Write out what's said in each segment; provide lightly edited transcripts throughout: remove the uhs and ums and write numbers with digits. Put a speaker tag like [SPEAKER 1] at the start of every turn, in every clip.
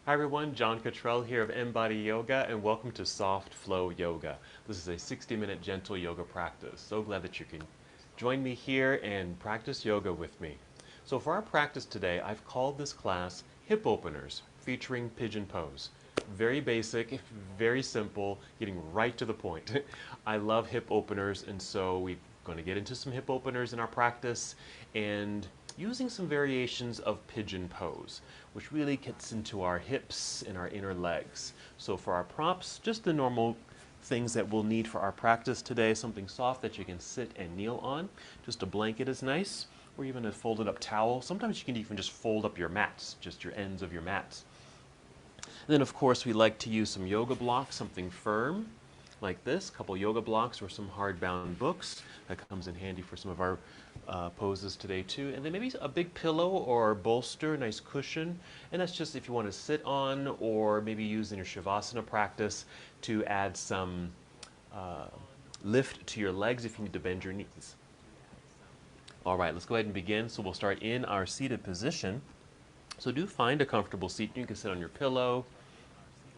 [SPEAKER 1] Hi everyone, John Cottrell here of MBODY Yoga, and welcome to Soft Flow Yoga. This is a 60-minute gentle yoga practice. So glad that you can join me here and practice yoga with me. So for our practice today, I've called this class Hip Openers, featuring Pigeon Pose. Very basic, very simple, getting right to the point. I love hip openers, and so we're going to get into some hip openers in our practice, and using some variations of Pigeon Pose, which really gets into our hips and our inner legs. So for our props, just the normal things that we'll need for our practice today, something soft that you can sit and kneel on. Just a blanket is nice, or even a folded up towel. Sometimes you can even just fold up your mats, just your ends of your mats. And then of course we like to use some yoga blocks, something firm like this, a couple yoga blocks or some hardbound books. That comes in handy for some of our poses today too. And then maybe a big pillow or bolster, a nice cushion. And that's just if you want to sit on or maybe use in your Shavasana practice to add some uh, lift to your legs if you need to bend your knees. All right, let's go ahead and begin. So we'll start in our seated position. So do find a comfortable seat. You can sit on your pillow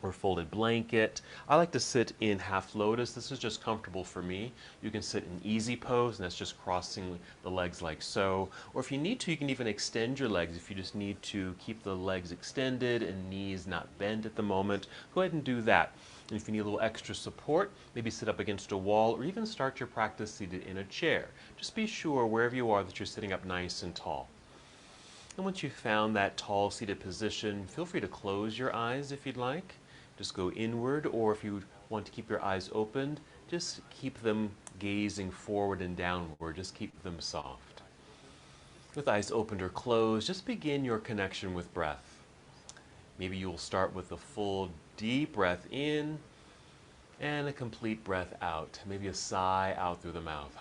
[SPEAKER 1] or folded blanket. I like to sit in half lotus. This is just comfortable for me. You can sit in easy pose, and that's just crossing the legs like so. Or if you need to, you can even extend your legs if you just need to keep the legs extended and knees not bent at the moment. Go ahead and do that. And if you need a little extra support, maybe sit up against a wall or even start your practice seated in a chair. Just be sure wherever you are that you're sitting up nice and tall. And once you've found that tall seated position, feel free to close your eyes if you'd like. Just go inward, or if you want to keep your eyes opened, just keep them gazing forward and downward. Just keep them soft. With eyes opened or closed, just begin your connection with breath. Maybe you'll start with a full deep breath in and a complete breath out. Maybe a sigh out through the mouth.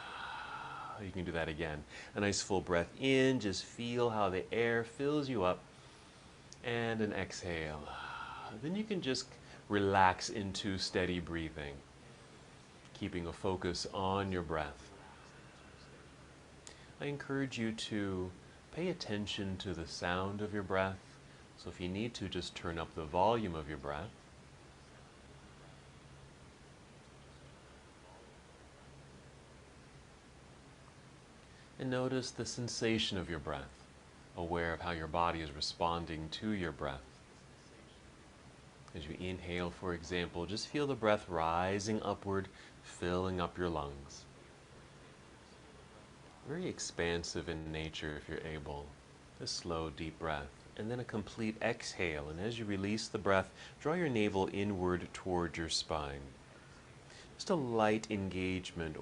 [SPEAKER 1] You can do that again. A nice full breath in, just feel how the air fills you up, and an exhale. Then you can just relax into steady breathing, keeping a focus on your breath. I encourage you to pay attention to the sound of your breath. So if you need to, just turn up the volume of your breath. And notice the sensation of your breath, aware of how your body is responding to your breath. As you inhale, for example, just feel the breath rising upward, filling up your lungs. Very expansive in nature if you're able. A slow, deep breath. And then a complete exhale. And as you release the breath, draw your navel inward toward your spine. Just a light engagement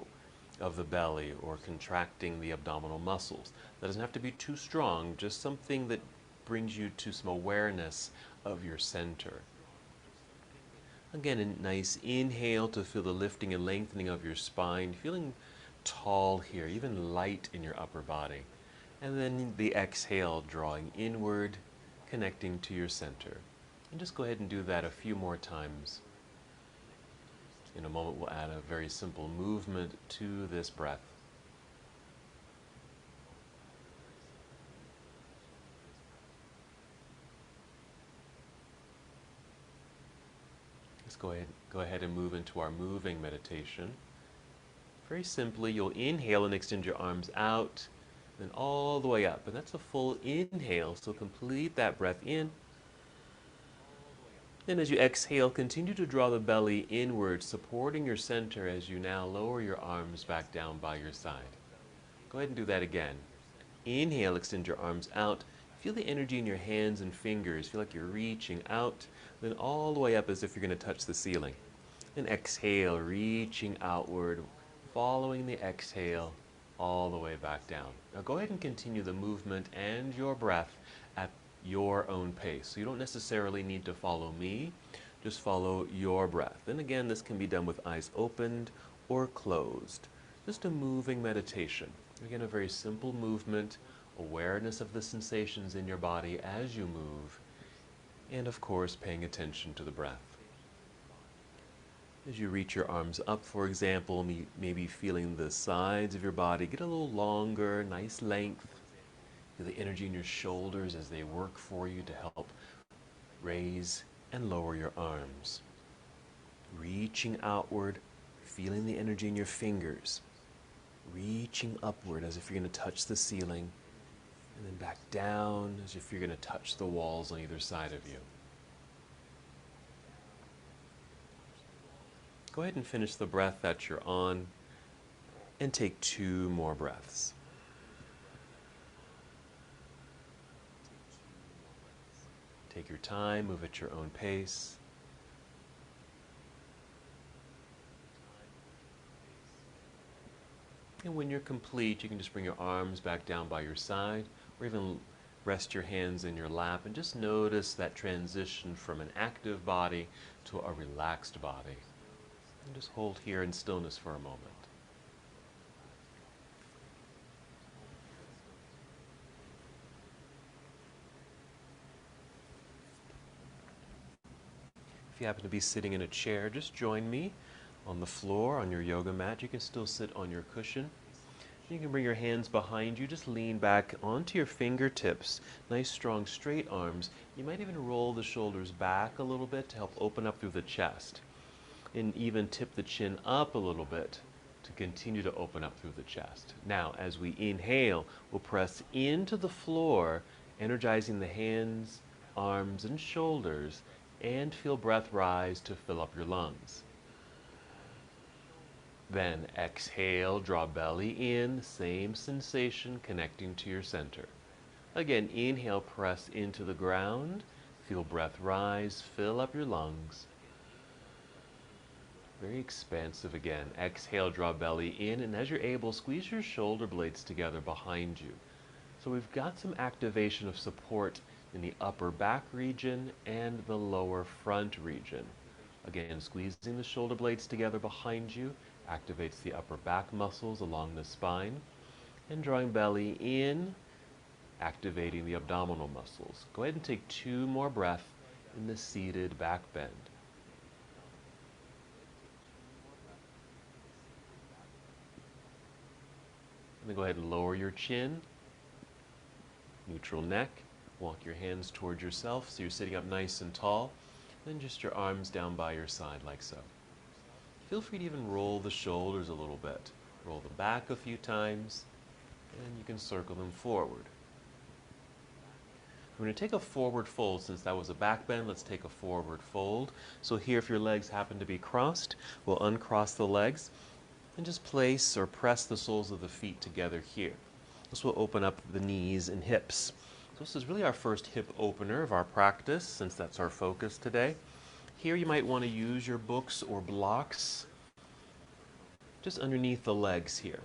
[SPEAKER 1] of the belly or contracting the abdominal muscles. That doesn't have to be too strong, just something that brings you to some awareness of your center. Again, a nice inhale to feel the lifting and lengthening of your spine, feeling tall here, even light in your upper body. And then the exhale, drawing inward, connecting to your center. And just go ahead and do that a few more times. In a moment, we'll add a very simple movement to this breath. Let's go ahead and move into our moving meditation. Very simply, you'll inhale and extend your arms out, then all the way up. And that's a full inhale, so complete that breath in. Then as you exhale, continue to draw the belly inward, supporting your center as you now lower your arms back down by your side. Go ahead and do that again. Inhale, extend your arms out. Feel the energy in your hands and fingers. Feel like you're reaching out, then all the way up as if you're going to touch the ceiling. And exhale, reaching outward, following the exhale all the way back down. Now go ahead and continue the movement and your breath at your own pace. So you don't necessarily need to follow me, just follow your breath. And again, this can be done with eyes opened or closed. Just a moving meditation. Again, a very simple movement, awareness of the sensations in your body as you move, and of course, paying attention to the breath. As you reach your arms up, for example, maybe feeling the sides of your body get a little longer, nice length. Feel the energy in your shoulders as they work for you to help Raise and lower your arms. Reaching outward, feeling the energy in your fingers. Reaching upward as if you're going to touch the ceiling, and then back down as if you're going to touch the walls on either side of you. Go ahead and finish the breath that you're on, and take 2 more breaths. Take your time, move at your own pace. And when you're complete, you can just bring your arms back down by your side, or even rest your hands in your lap and just notice that transition from an active body to a relaxed body. And just hold here in stillness for a moment. If you happen to be sitting in a chair, just join me on the floor, on your yoga mat. You can still sit on your cushion. You can bring your hands behind you, just lean back onto your fingertips. Nice, strong, straight arms. You might even roll the shoulders back a little bit to help open up through the chest. And even tip the chin up a little bit to continue to open up through the chest. Now, as we inhale, we'll press into the floor, energizing the hands, arms, and shoulders, and feel breath rise to fill up your lungs. Then exhale, draw belly in, same sensation connecting to your center. Again, inhale, press into the ground, feel breath rise, fill up your lungs. Very expansive again. Exhale, draw belly in, and as you're able, squeeze your shoulder blades together behind you. So we've got some activation of support in the upper back region and the lower front region. Again, squeezing the shoulder blades together behind you activates the upper back muscles along the spine, and drawing belly in, activating the abdominal muscles. Go ahead and take 2 more breaths in the seated back bend. And then go ahead and lower your chin, neutral neck, walk your hands towards yourself so you're sitting up nice and tall, then just your arms down by your side like so. Feel free to even roll the shoulders a little bit. Roll them back a few times, and you can circle them forward. We're going to take a forward fold. Since that was a back bend, let's take a forward fold. So here, if your legs happen to be crossed, we'll uncross the legs and just place or press the soles of the feet together here. This will open up the knees and hips. So this is really our first hip opener of our practice, since that's our focus today. Here you might want to use your books or blocks just underneath the legs here.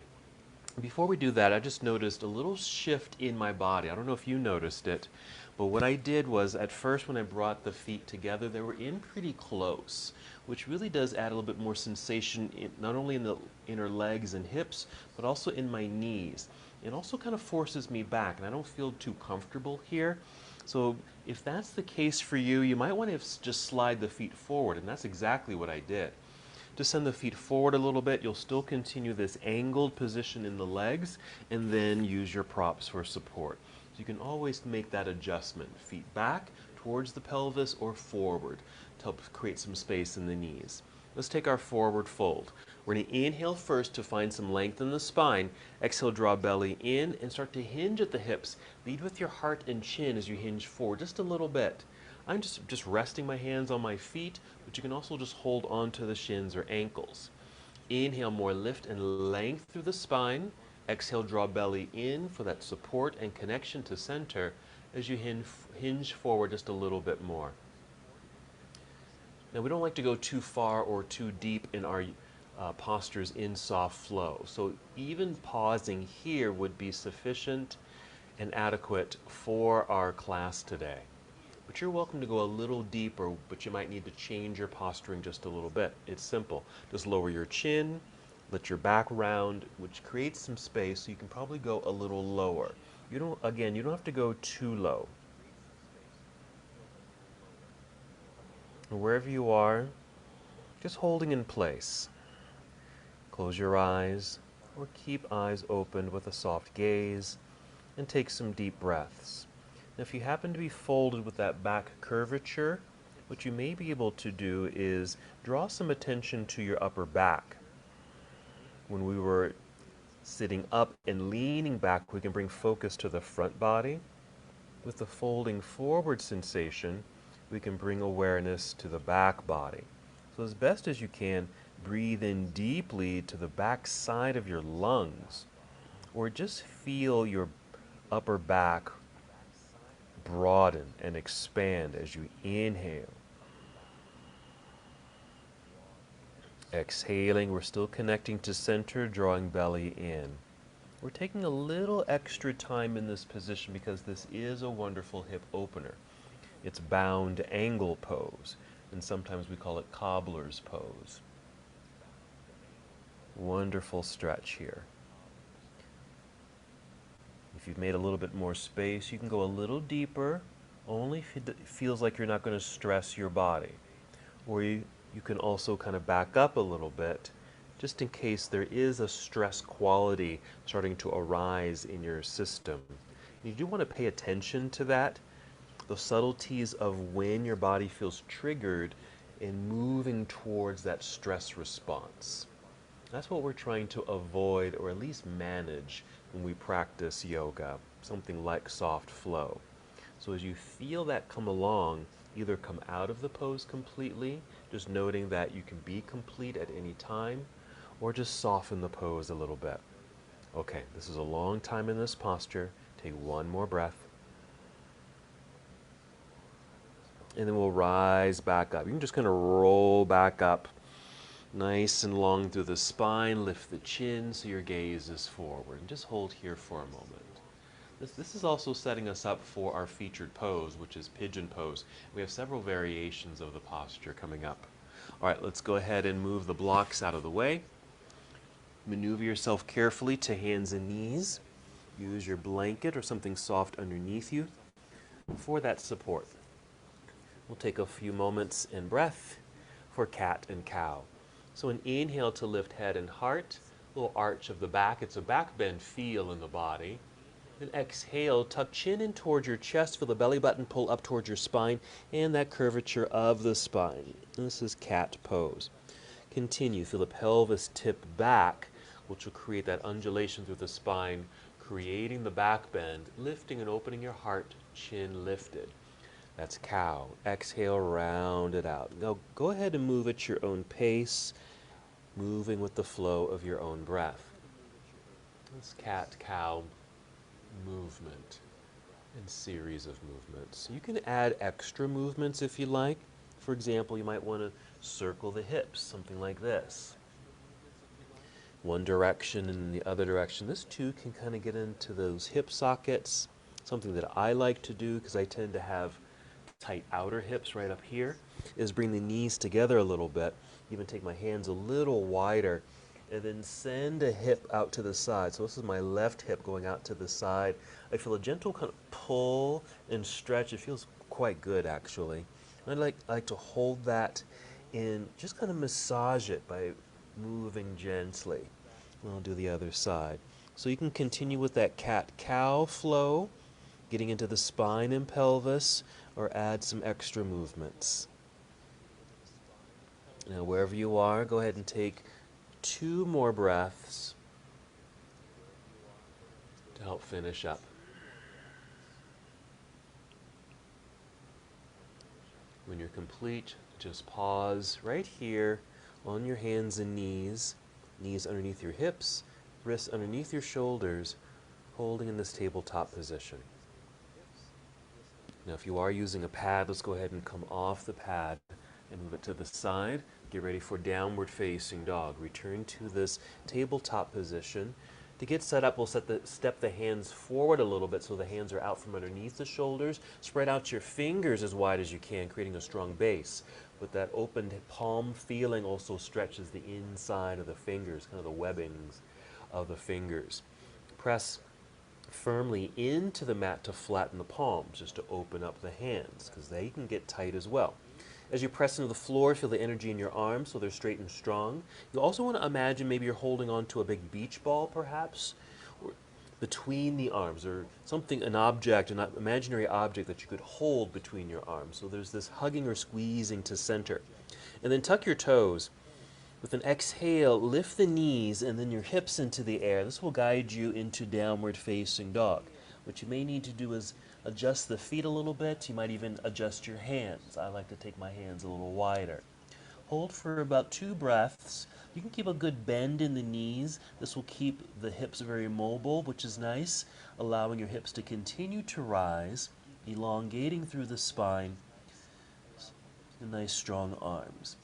[SPEAKER 1] Before we do that, I just noticed a little shift in my body. I don't know if you noticed it, but what I did was, at first when I brought the feet together, they were in pretty close, which really does add a little bit more sensation not only in the inner legs and hips, but also in my knees. It also kind of forces me back, and I don't feel too comfortable here. So if that's the case for you, you might want to just slide the feet forward, and that's exactly what I did. Just send the feet forward a little bit. You'll still continue this angled position in the legs, and then use your props for support. So you can always make that adjustment. Feet back towards the pelvis or forward to help create some space in the knees. Let's take our forward fold. We're going to inhale first to find some length in the spine. Exhale, draw belly in and start to hinge at the hips. Lead with your heart and chin as you hinge forward just a little bit. I'm just resting my hands on my feet, but you can also just hold on to the shins or ankles. Inhale, more lift and length through the spine. Exhale, draw belly in for that support and connection to center as you hinge forward just a little bit more. Now, we don't like to go too far or too deep in our postures in soft flow. So even pausing here would be sufficient and adequate for our class today. But you're welcome to go a little deeper, but you might need to change your posturing just a little bit. It's simple. Just lower your chin, let your back round, which creates some space, so you can probably go a little lower. You don't have to go too low. And wherever you are, just holding in place. Close your eyes, or keep eyes open with a soft gaze, and take some deep breaths. Now, if you happen to be folded with that back curvature, what you may be able to do is draw some attention to your upper back. When we were sitting up and leaning back, we can bring focus to the front body. With the folding forward sensation, we can bring awareness to the back body. So as best as you can, breathe in deeply to the back side of your lungs, or just feel your upper back broaden and expand as you inhale. Exhaling, we're still connecting to center, drawing belly in. We're taking a little extra time in this position because this is a wonderful hip opener. It's bound angle pose, and sometimes we call it Cobbler's pose. Wonderful stretch here. If you've made a little bit more space, you can go a little deeper, only if it feels like you're not going to stress your body. Or you can also kind of back up a little bit, just in case there is a stress quality starting to arise in your system. You do want to pay attention to that, the subtleties of when your body feels triggered and moving towards that stress response. That's what we're trying to avoid, or at least manage, when we practice yoga, something like soft flow. So as you feel that come along, either come out of the pose completely, just noting that you can be complete at any time, or just soften the pose a little bit. Okay, this is a long time in this posture. Take one more breath. And then we'll rise back up. You can just kind of roll back up nice and long through the spine. Lift the chin so your gaze is forward. And just hold here for a moment. This is also setting us up for our featured pose, which is Pigeon Pose. We have several variations of the posture coming up. All right, let's go ahead and move the blocks out of the way. Maneuver yourself carefully to hands and knees. Use your blanket or something soft underneath you for that support. We'll take a few moments in breath for cat and cow. So an inhale to lift head and heart, little arch of the back. It's a back bend feel in the body. Then exhale, tuck chin in towards your chest, feel the belly button pull up towards your spine and that curvature of the spine. And this is cat pose. Continue, feel the pelvis tip back, which will create that undulation through the spine, creating the back bend, lifting and opening your heart, chin lifted. That's cow. Exhale, round it out. Now go ahead and move at your own pace, moving with the flow of your own breath. This cat, cow movement and series of movements. You can add extra movements if you like. For example, you might want to circle the hips, something like this. One direction and the other direction. This too can kind of get into those hip sockets. Something that I like to do, because I tend to have tight outer hips right up here, is bring the knees together a little bit, even take my hands a little wider, and then send a hip out to the side. So this is my left hip going out to the side. I feel a gentle kind of pull and stretch. It feels quite good, actually. I like to hold that and just kind of massage it by moving gently. And I'll do the other side. So you can continue with that cat-cow flow, getting into the spine and pelvis, or add some extra movements. Now wherever you are, go ahead and take 2 more breaths to help finish up. When you're complete, just pause right here on your hands and knees, knees underneath your hips, wrists underneath your shoulders, holding in this tabletop position. Now if you are using a pad, let's go ahead and come off the pad and move it to the side. Get ready for downward facing dog. Return to this tabletop position. To get set up, we'll step the hands forward a little bit so the hands are out from underneath the shoulders. Spread out your fingers as wide as you can, creating a strong base. With that opened palm feeling also stretches the inside of the fingers, kind of the webbings of the fingers. Press firmly into the mat to flatten the palms, just to open up the hands, because they can get tight as well. As you press into the floor, feel the energy in your arms so they're straight and strong. You also want to imagine maybe you're holding on to a big beach ball, perhaps. between the arms, or something, an object, an imaginary object that you could hold between your arms. So there's this hugging or squeezing to center. And then tuck your toes. With an exhale, lift the knees and then your hips into the air. This will guide you into downward facing dog. What you may need to do is adjust the feet a little bit. You might even adjust your hands. I like to take my hands a little wider. Hold for about 2 breaths. You can keep a good bend in the knees. This will keep the hips very mobile, which is nice, allowing your hips to continue to rise, elongating through the spine, and nice strong arms.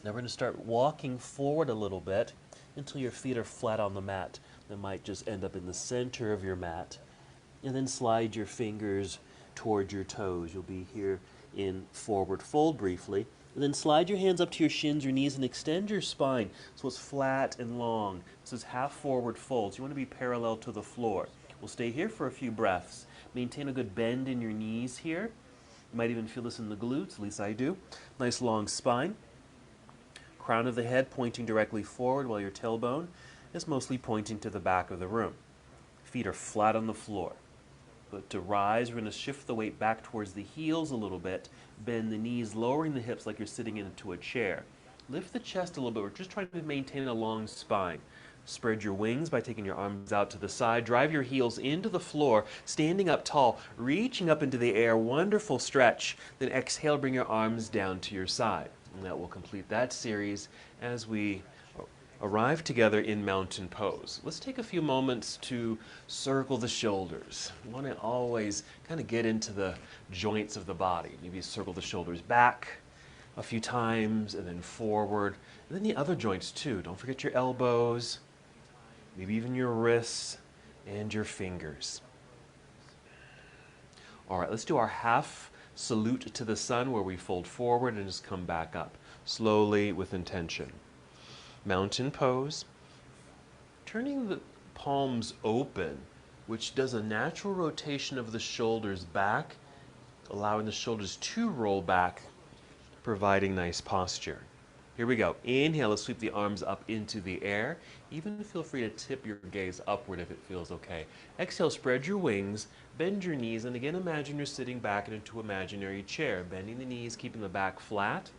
[SPEAKER 1] Now we're going to start walking forward a little bit until your feet are flat on the mat. They might just end up in the center of your mat. And then slide your fingers toward your toes. You'll be here in forward fold briefly. And then slide your hands up to your shins or knees and extend your spine so it's flat and long. This is half forward fold. So you want to be parallel to the floor. We'll stay here for a few breaths. Maintain a good bend in your knees here. You might even feel this in the glutes, at least I do. Nice long spine. Crown of the head pointing directly forward while your tailbone is mostly pointing to the back of the room. Feet are flat on the floor. But to rise, we're going to shift the weight back towards the heels a little bit. Bend the knees, lowering the hips like you're sitting into a chair. Lift the chest a little bit. We're just trying to maintain a long spine. Spread your wings by taking your arms out to the side. Drive your heels into the floor, standing up tall, reaching up into the air. Wonderful stretch. Then exhale, bring your arms down to your side. And that will complete that series as we arrive together in mountain pose. Let's take a few moments to circle the shoulders. You want to always kind of get into the joints of the body. Maybe circle the shoulders back a few times and then forward. And then the other joints too. Don't forget your elbows, maybe even your wrists and your fingers. All right, let's do our half salute to the sun where we fold forward and just come back up slowly with intention. Mountain pose, turning the palms open, which does a natural rotation of the shoulders back, allowing the shoulders to roll back, providing nice posture. Here we go. Inhale, let's sweep the arms up into the air. Even feel free to tip your gaze upward if it feels okay. Exhale, spread your wings, bend your knees, and again imagine you're sitting back into an imaginary chair, bending the knees, keeping the back flat.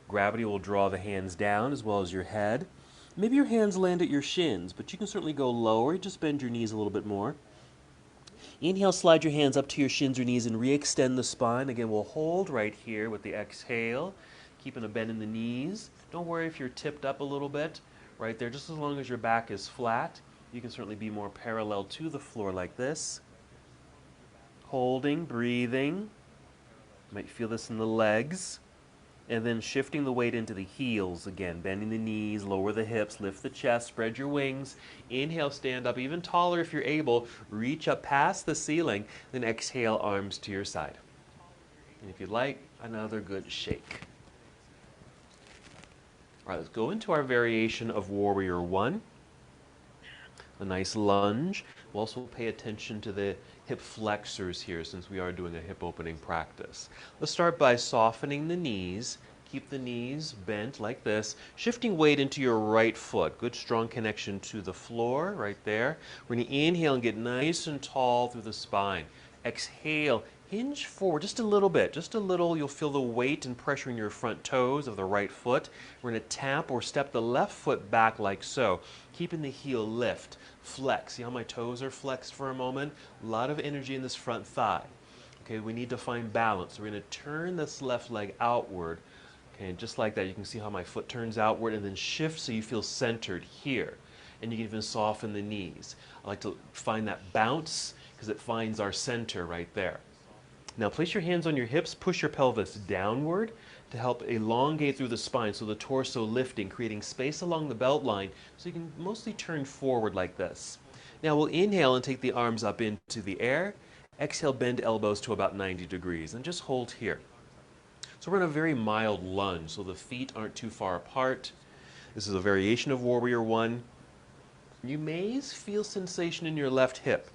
[SPEAKER 1] Gravity will draw the hands down as well as your head. Maybe your hands land at your shins, but you can certainly go lower. Just bend your knees a little bit more. Inhale, slide your hands up to your shins or knees and re-extend the spine. Again, we'll hold right here with the exhale, keeping a bend in the knees. Don't worry if you're tipped up a little bit right there. Just as long as your back is flat, you can certainly be more parallel to the floor like this. Holding, breathing. You might feel this in the legs. And then shifting the weight into the heels again, bending the knees, lower the hips, lift the chest, spread your wings. Inhale, stand up even taller if you're able. Reach up past the ceiling, then exhale, arms to your side. And if you'd like, another good shake. All right, let's go into our variation of Warrior One. A nice lunge. We'll also pay attention to the hip flexors here since we are doing a hip opening practice. Let's start by softening the knees. Keep the knees bent like this. Shifting weight into your right foot. Good strong connection to the floor right there. We're going to inhale and get nice and tall through the spine. Exhale, hinge forward just a little bit, just a little. You'll feel the weight and pressure in your front toes of the right foot. We're going to tap or step the left foot back like so, keeping the heel lift. Flex. See how my toes are flexed for a moment? A lot of energy in this front thigh. Okay, we need to find balance. We're going to turn this left leg outward. Okay, and just like that, you can see how my foot turns outward and then shift so you feel centered here. And you can even soften the knees. I like to find that bounce because it finds our center right there. Now place your hands on your hips, push your pelvis downward to help elongate through the spine, so the torso lifting, creating space along the belt line so you can mostly turn forward like this. Now we'll inhale and take the arms up into the air. Exhale, bend elbows to about 90 degrees and just hold here. So we're in a very mild lunge, so the feet aren't too far apart. This is a variation of Warrior One. You may feel sensation in your left hip.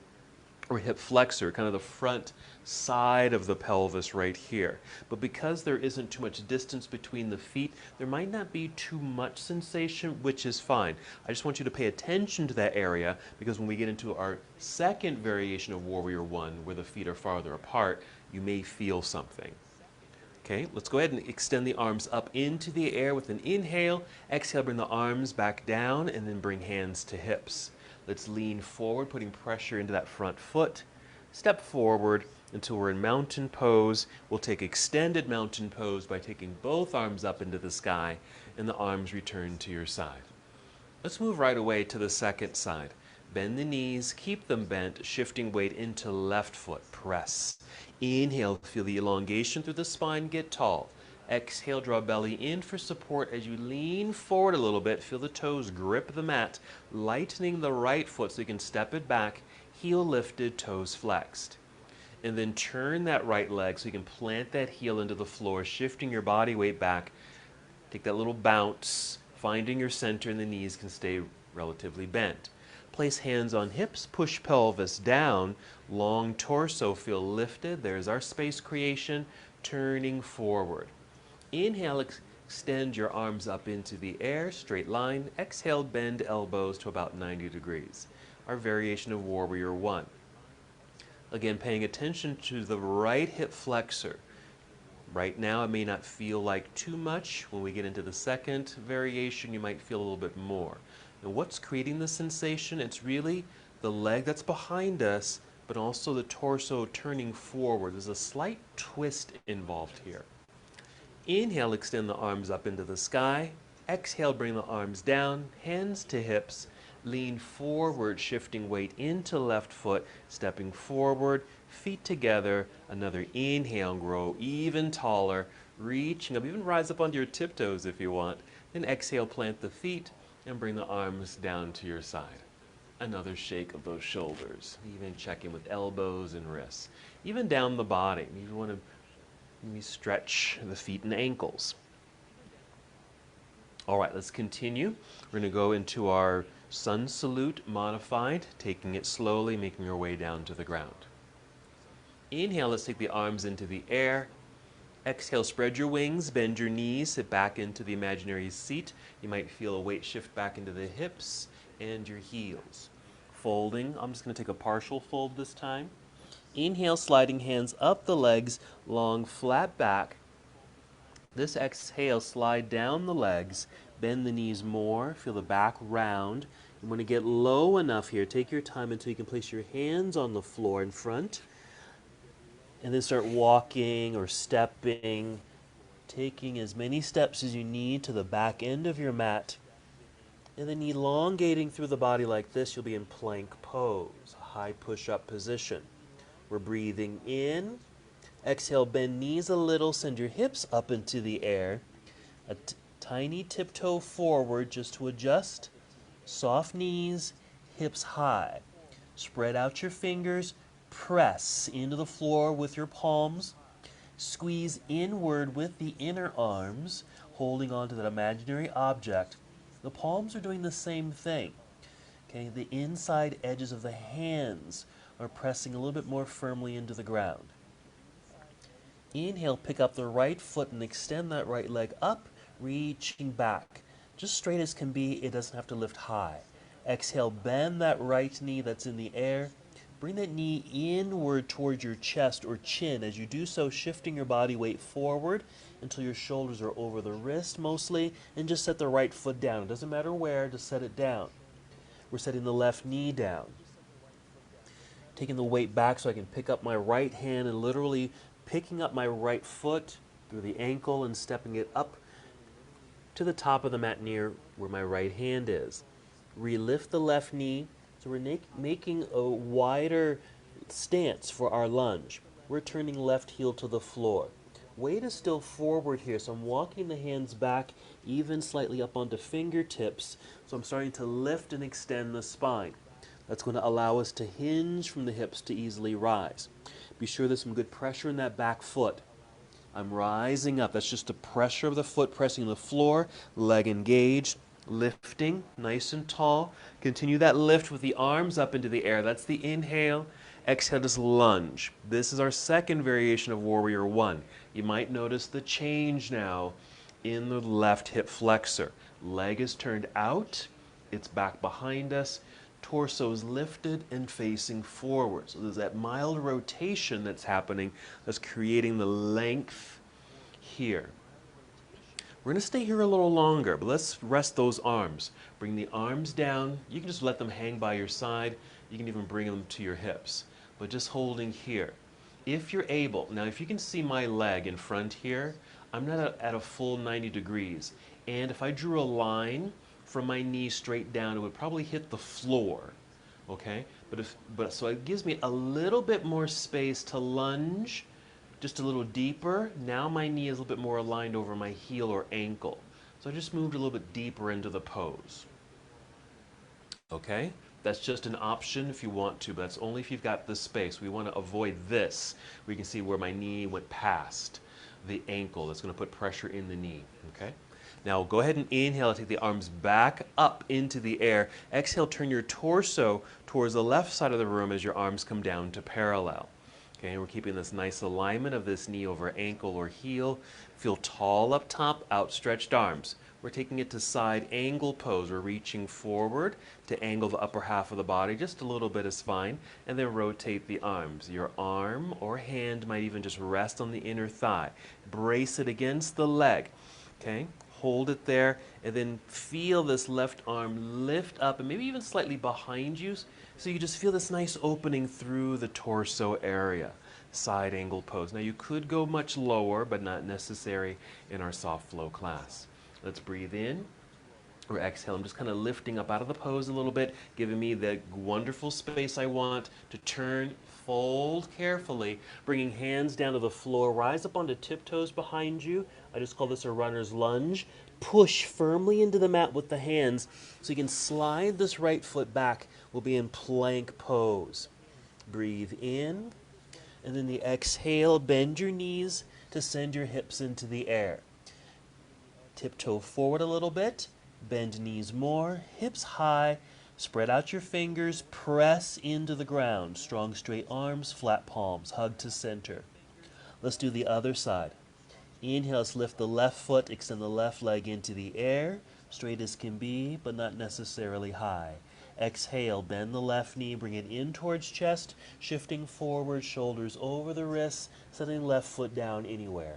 [SPEAKER 1] or hip flexor, kind of the front side of the pelvis right here. But because there isn't too much distance between the feet, there might not be too much sensation, which is fine. I just want you to pay attention to that area, because when we get into our second variation of Warrior One, where the feet are farther apart, you may feel something. Okay, let's go ahead and extend the arms up into the air with an inhale. Exhale, bring the arms back down, and then bring hands to hips. Let's lean forward, putting pressure into that front foot. Step forward until we're in mountain pose. We'll take extended mountain pose by taking both arms up into the sky, and the arms return to your side. Let's move right away to the second side. Bend the knees, keep them bent, shifting weight into left foot. Press. Inhale, feel the elongation through the spine, get tall. Exhale, draw belly in for support as you lean forward a little bit. Feel the toes grip the mat, lightening the right foot so you can step it back, heel lifted, toes flexed. And then turn that right leg so you can plant that heel into the floor, shifting your body weight back. Take that little bounce, finding your center, and the knees can stay relatively bent. Place hands on hips, push pelvis down, long torso, feel lifted. There's our space creation, turning forward. Inhale, extend your arms up into the air, straight line. Exhale, bend elbows to about 90 degrees. Our variation of Warrior One. Again, paying attention to the right hip flexor. Right now, it may not feel like too much. When we get into the second variation, you might feel a little bit more. And what's creating the sensation? It's really the leg that's behind us, but also the torso turning forward. There's a slight twist involved here. Inhale, extend the arms up into the sky. Exhale, bring the arms down, hands to hips. Lean forward, shifting weight into left foot, stepping forward, feet together. Another inhale, grow even taller, reaching up, even rise up onto your tiptoes if you want. Then exhale, plant the feet and bring the arms down to your side. Another shake of those shoulders, even checking with elbows and wrists. Even down the body, you want to maybe stretch the feet and ankles. All right, let's continue. We're going to go into our sun salute modified, taking it slowly, making your way down to the ground. Inhale, let's take the arms into the air. Exhale, spread your wings, bend your knees, sit back into the imaginary seat. You might feel a weight shift back into the hips and your heels. Folding, I'm just going to take a partial fold this time. Inhale, sliding hands up the legs, long flat back. This exhale, slide down the legs, bend the knees more, feel the back round. You want to get low enough here. Take your time until you can place your hands on the floor in front. And then start walking or stepping, taking as many steps as you need to the back end of your mat. And then elongating through the body like this, you'll be in plank pose, a high push-up position. We're breathing in. Exhale, bend knees a little, send your hips up into the air. A tiny tiptoe forward just to adjust. Soft knees, hips high. Spread out your fingers. Press into the floor with your palms. Squeeze inward with the inner arms, holding on to that imaginary object. The palms are doing the same thing. Okay, the inside edges of the hands are pressing a little bit more firmly into the ground. Inhale, pick up the right foot and extend that right leg up, reaching back. Just straight as can be, it doesn't have to lift high. Exhale, bend that right knee that's in the air. Bring that knee inward towards your chest or chin. As you do so, shifting your body weight forward until your shoulders are over the wrist mostly, and just set the right foot down. It doesn't matter where, just set it down. We're setting the left knee down. Taking the weight back so I can pick up my right hand and literally picking up my right foot through the ankle and stepping it up to the top of the mat near where my right hand is. Relift the left knee. So we're making a wider stance for our lunge. We're turning left heel to the floor. Weight is still forward here, so I'm walking the hands back, even slightly up onto fingertips. So I'm starting to lift and extend the spine. That's going to allow us to hinge from the hips to easily rise. Be sure there's some good pressure in that back foot. I'm rising up. That's just the pressure of the foot pressing the floor, leg engaged. Lifting, nice and tall. Continue that lift with the arms up into the air. That's the inhale. Exhale, just lunge. This is our second variation of Warrior One. You might notice the change now in the left hip flexor. Leg is turned out, it's back behind us, torso is lifted and facing forward. So there's that mild rotation that's happening that's creating the length here. We're going to stay here a little longer, but let's rest those arms. Bring the arms down. You can just let them hang by your side. You can even bring them to your hips, but just holding here. If you're able, now if you can see my leg in front here, I'm not at a full 90 degrees. And if I drew a line from my knee straight down, it would probably hit the floor, okay? So it gives me a little bit more space to lunge, just a little deeper. Now my knee is a little bit more aligned over my heel or ankle. So I just moved a little bit deeper into the pose. Okay? That's just an option if you want to, but that's only if you've got the space. We want to avoid this, where you can see where my knee went past the ankle. That's going to put pressure in the knee. Okay? Now go ahead and inhale, take the arms back up into the air. Exhale, turn your torso towards the left side of the room as your arms come down to parallel. Okay, and we're keeping this nice alignment of this knee over ankle or heel. Feel tall up top, outstretched arms. We're taking it to side angle pose. We're reaching forward to angle the upper half of the body, just a little bit is fine, and then rotate the arms. Your arm or hand might even just rest on the inner thigh. Brace it against the leg, okay? Hold it there, and then feel this left arm lift up and maybe even slightly behind you, so you just feel this nice opening through the torso area. Side angle pose. Now you could go much lower, but not necessary in our soft flow class. Let's breathe in or exhale. I'm just kind of lifting up out of the pose a little bit, giving me the wonderful space I want to turn, fold carefully, bringing hands down to the floor, rise up onto tiptoes behind you. I just call this a runner's lunge. Push firmly into the mat with the hands so you can slide this right foot back. We'll be in plank pose. Breathe in, and then the exhale, bend your knees to send your hips into the air. Tiptoe forward a little bit, bend knees more, hips high, spread out your fingers, press into the ground. Strong straight arms, flat palms, hug to center. Let's do the other side. Inhale, let's lift the left foot, extend the left leg into the air, straight as can be, but not necessarily high. Exhale, bend the left knee, bring it in towards chest, shifting forward, shoulders over the wrists, setting left foot down anywhere.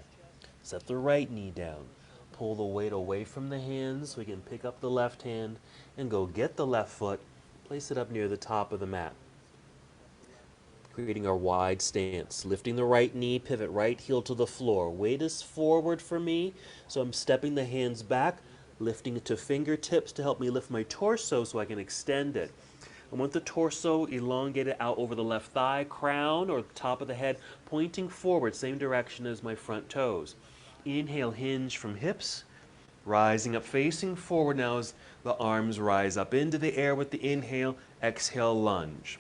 [SPEAKER 1] Set the right knee down. Pull the weight away from the hands so we can pick up the left hand and go get the left foot, place it up near the top of the mat. Creating our wide stance. Lifting the right knee, pivot right heel to the floor. Weight is forward for me, so I'm stepping the hands back, lifting it to fingertips to help me lift my torso so I can extend it. I want the torso elongated out over the left thigh, crown or top of the head, pointing forward, same direction as my front toes. Inhale, hinge from hips, rising up, facing forward now as the arms rise up into the air with the inhale. Exhale, lunge.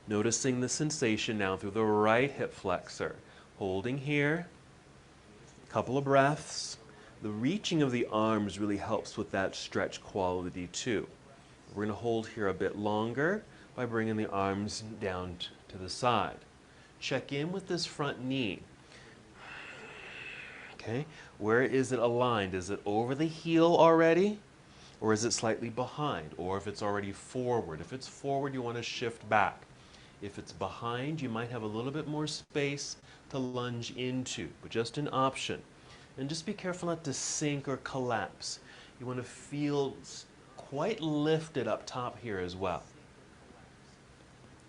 [SPEAKER 1] Noticing the sensation now through the right hip flexor. Holding here, a couple of breaths. The reaching of the arms really helps with that stretch quality too. We're going to hold here a bit longer by bringing the arms down to the side. Check in with this front knee. Okay, where is it aligned? Is it over the heel already? Or is it slightly behind? Or if it's already forward? If it's forward, you want to shift back. If it's behind, you might have a little bit more space to lunge into, but just an option. And just be careful not to sink or collapse. You want to feel quite lifted up top here as well.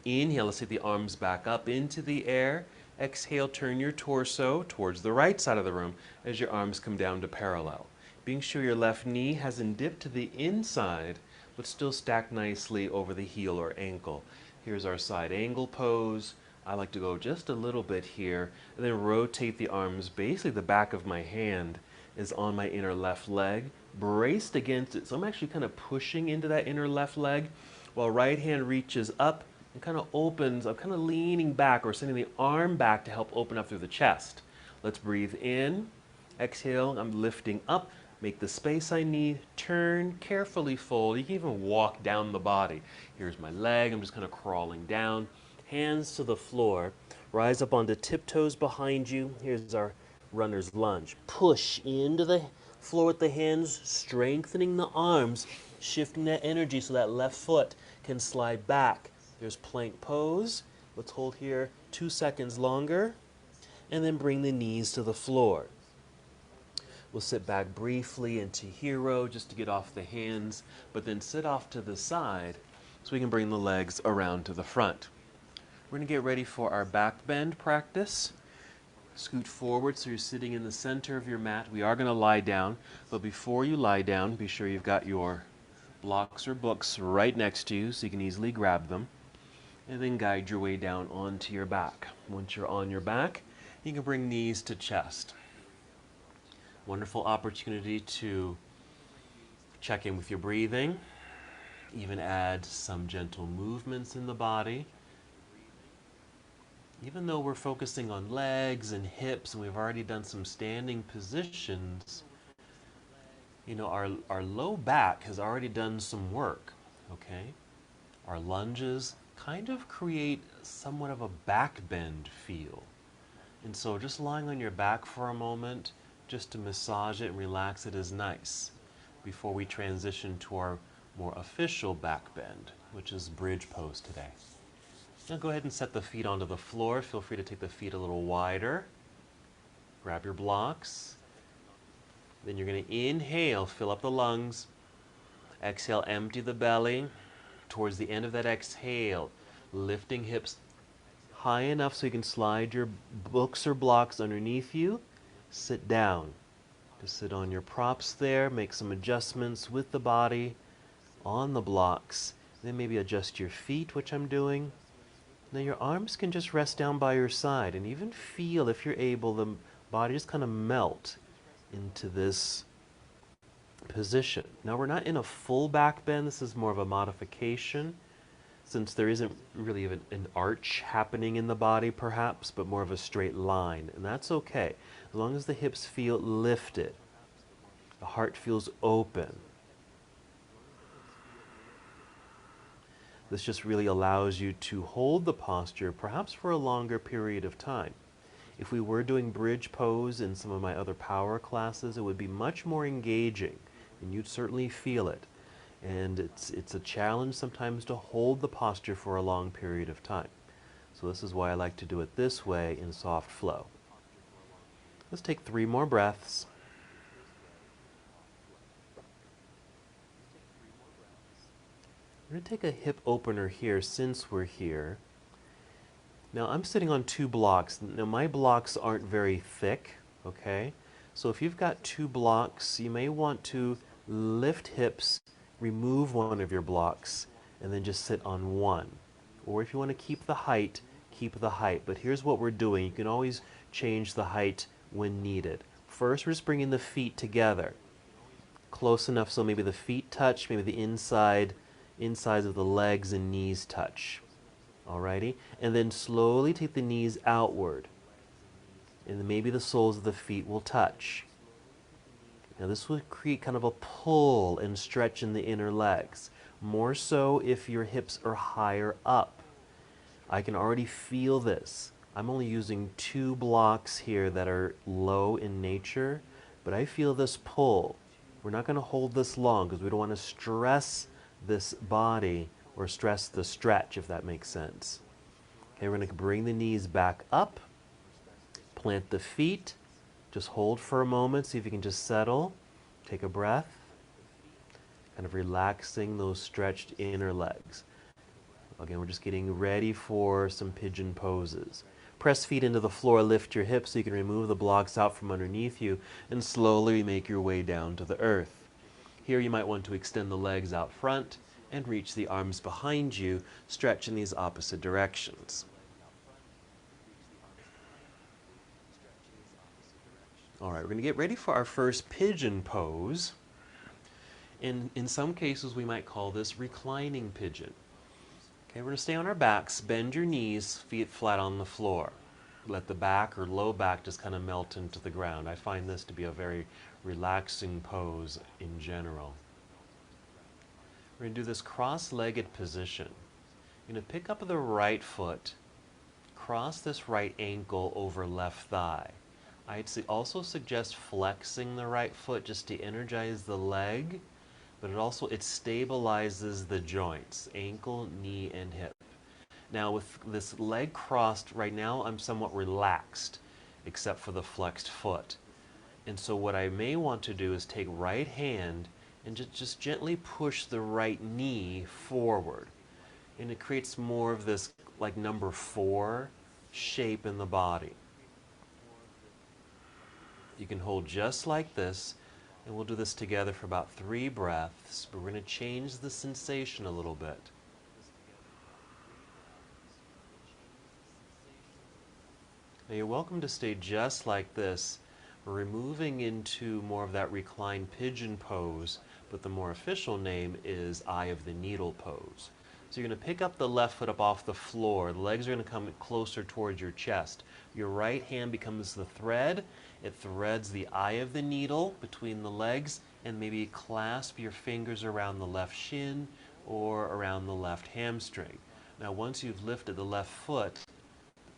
[SPEAKER 1] Inhale, let's take the arms back up into the air. Exhale, turn your torso towards the right side of the room as your arms come down to parallel. Being sure your left knee hasn't dipped to the inside, but still stacked nicely over the heel or ankle. Here's our side angle pose. I like to go just a little bit here and then rotate the arms. Basically, the back of my hand is on my inner left leg, braced against it. So I'm actually kind of pushing into that inner left leg while right hand reaches up and kind of opens. I'm kind of leaning back or sending the arm back to help open up through the chest. Let's breathe in. Exhale, I'm lifting up. Make the space I need. Turn, carefully fold. You can even walk down the body. Here's my leg. I'm just kind of crawling down.
[SPEAKER 2] hands to the floor, rise up onto tiptoes behind you. Here's our runner's lunge. Push into the floor with the hands, strengthening the arms, shifting that energy so that left foot can slide back. There's plank pose. Let's hold here 2 seconds longer, and then bring the knees to the floor. We'll sit back briefly into hero just to get off the hands, but then sit off to the side so we can bring the legs around to the front. We're going to get ready for our back bend practice. Scoot forward so you're sitting in the center of your mat. We are going to lie down, but before you lie down, be sure you've got your blocks or books right next to you so you can easily grab them, and then guide your way down onto your back. Once you're on your back, you can bring knees to chest. Wonderful opportunity to check in with your breathing, even add some gentle movements in the body. Even though we're focusing on legs and hips and we've already done some standing positions, you know, our low back has already done some work, okay? Our lunges kind of create somewhat of a back bend feel. And so just lying on your back for a moment, just to massage it and relax it, is nice before we transition to our more official back bend, which is bridge pose today. Now go ahead and set the feet onto the floor. Feel free to take the feet a little wider. Grab your blocks. Then you're going to inhale, fill up the lungs. Exhale, empty the belly. Towards the end of that exhale, lifting hips high enough so you can slide your books or blocks underneath you. Sit down. Just sit on your props there, make some adjustments with the body on the blocks. Then maybe adjust your feet, which I'm doing. Now your arms can just rest down by your side and even feel, if you're able, the body just kind of melt into this position. Now we're not in a full back bend. This is more of a modification, since there isn't really an arch happening in the body perhaps, but more of a straight line. And that's okay, as long as the hips feel lifted, the heart feels open. This just really allows you to hold the posture perhaps for a longer period of time. If we were doing bridge pose in some of my other power classes, it would be much more engaging, and you'd certainly feel it. And it's a challenge sometimes to hold the posture for a long period of time. So this is why I like to do it this way in soft flow. Let's take 3 more breaths. We're going to take a hip opener here since we're here. Now I'm sitting on 2 blocks. Now my blocks aren't very thick, okay? So if you've got 2 blocks, you may want to lift hips, remove one of your blocks, and then just sit on one. Or if you want to keep the height, keep the height. But here's what we're doing. You can always change the height when needed. First, we're just bringing the feet together, close enough so maybe the feet touch, maybe the insides of the legs and knees touch. Alrighty? And then slowly take the knees outward. And then maybe the soles of the feet will touch. Now this will create kind of a pull and stretch in the inner legs. More so if your hips are higher up. I can already feel this. I'm only using 2 blocks here that are low in nature, but I feel this pull. We're not going to hold this long because we don't want to stress this body or stress the stretch, if that makes sense. Okay, we're going to bring the knees back up, plant the feet, just hold for a moment, see if you can just settle, take a breath, kind of relaxing those stretched inner legs. Again, we're just getting ready for some pigeon poses. Press feet into the floor, lift your hips so you can remove the blocks out from underneath you, and slowly make your way down to the earth. Here you might want to extend the legs out front and reach the arms behind you, stretch in these opposite directions. All right, we're going to get ready for our first pigeon pose. And in some cases, we might call this reclining pigeon. Okay, we're going to stay on our backs, bend your knees, feet flat on the floor. Let the back or low back just kind of melt into the ground. I find this to be a very relaxing pose in general. We're going to do this cross-legged position. You're going to pick up the right foot cross this right ankle over left thigh. Also suggest flexing the right foot just to energize the leg, but it stabilizes the joints, ankle, knee, and hip. Now with this leg crossed, right now I'm somewhat relaxed, except for the flexed foot. And so what I may want to do is take right hand and just gently push the right knee forward. And it creates more of this like number 4 shape in the body. You can hold just like this, and we'll do this together for about 3 breaths, but we're going to change the sensation a little bit. Now you're welcome to stay just like this. We're moving into more of that reclined pigeon pose, but the more official name is Eye of the Needle pose. So you're going to pick up the left foot up off the floor. The legs are going to come closer towards your chest. Your right hand becomes the thread. It threads the eye of the needle between the legs, and maybe clasp your fingers around the left shin or around the left hamstring. Now once you've lifted the left foot,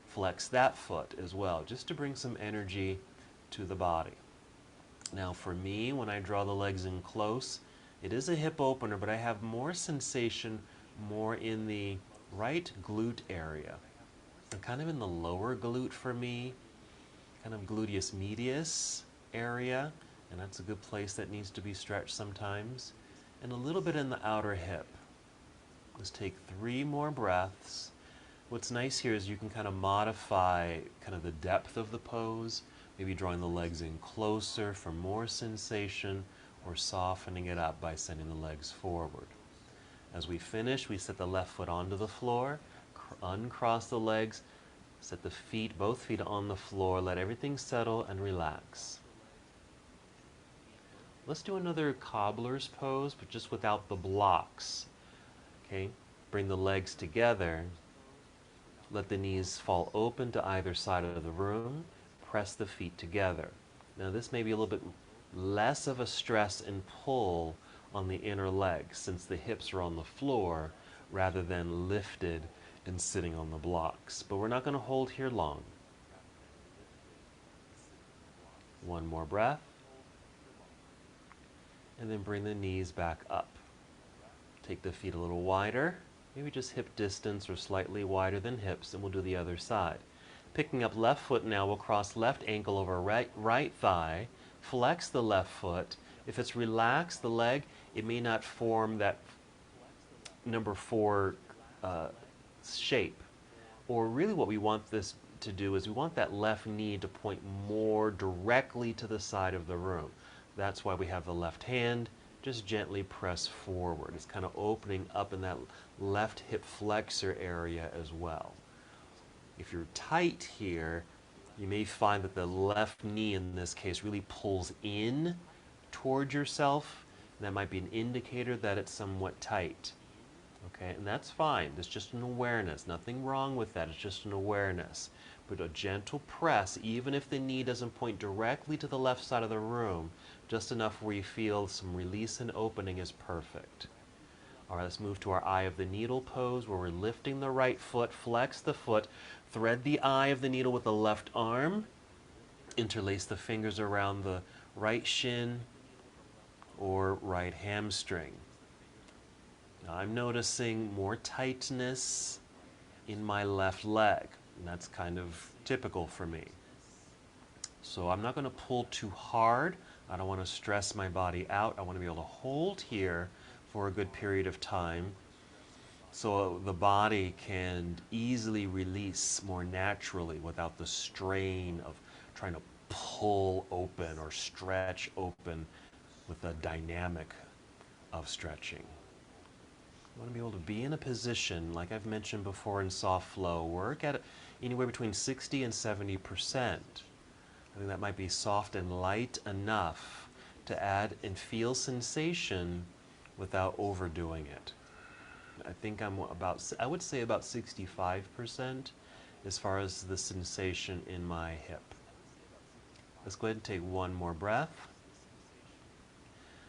[SPEAKER 2] flex that foot as well, just to bring some energy to the body. Now for me, when I draw the legs in close, it is a hip opener, but I have more sensation more in the right glute area, and kind of in the lower glute for me, kind of gluteus medius area, and that's a good place that needs to be stretched sometimes, and a little bit in the outer hip. Let's take 3 more breaths. What's nice here is you can kind of modify kind of the depth of the pose, maybe drawing the legs in closer for more sensation, or softening it up by sending the legs forward. As we finish, we set the left foot onto the floor, uncross the legs, set the feet, both feet on the floor, let everything settle and relax. Let's do another cobbler's pose, but just without the blocks. Okay, bring the legs together, let the knees fall open to either side of the room, press the feet together. Now this may be a little bit less of a stress and pull on the inner legs, since the hips are on the floor rather than lifted and sitting on the blocks. But we're not going to hold here long. 1 more breath. And then bring the knees back up. Take the feet a little wider, maybe just hip distance or slightly wider than hips, and we'll do the other side. Picking up left foot now, we'll cross left ankle over right thigh, flex the left foot. If it's relaxed, the leg, it may not form that number 4 shape. Or really what we want this to do is we want that left knee to point more directly to the side of the room. That's why we have the left hand. Just gently press forward. It's kind of opening up in that left hip flexor area as well. If you're tight here, you may find that the left knee in this case really pulls in towards yourself. That might be an indicator that it's somewhat tight. Okay, and that's fine. It's just an awareness. Nothing wrong with that. It's just an awareness. But a gentle press, even if the knee doesn't point directly to the left side of the room, just enough where you feel some release and opening is perfect. All right, let's move to our Eye of the Needle pose, where we're lifting the right foot, flex the foot, thread the eye of the needle with the left arm, interlace the fingers around the right shin or right hamstring. Now I'm noticing more tightness in my left leg, and that's kind of typical for me. So I'm not going to pull too hard. I don't want to stress my body out. I want to be able to hold here for a good period of time so the body can easily release more naturally without the strain of trying to pull open or stretch open with the dynamic of stretching. I want to be able to be in a position, like I've mentioned before in soft flow, work at anywhere between 60 and 70%. I think that might be soft and light enough to add and feel sensation without overdoing it. I think I would say about 65% as far as the sensation in my hip. Let's go ahead and take 1 more breath.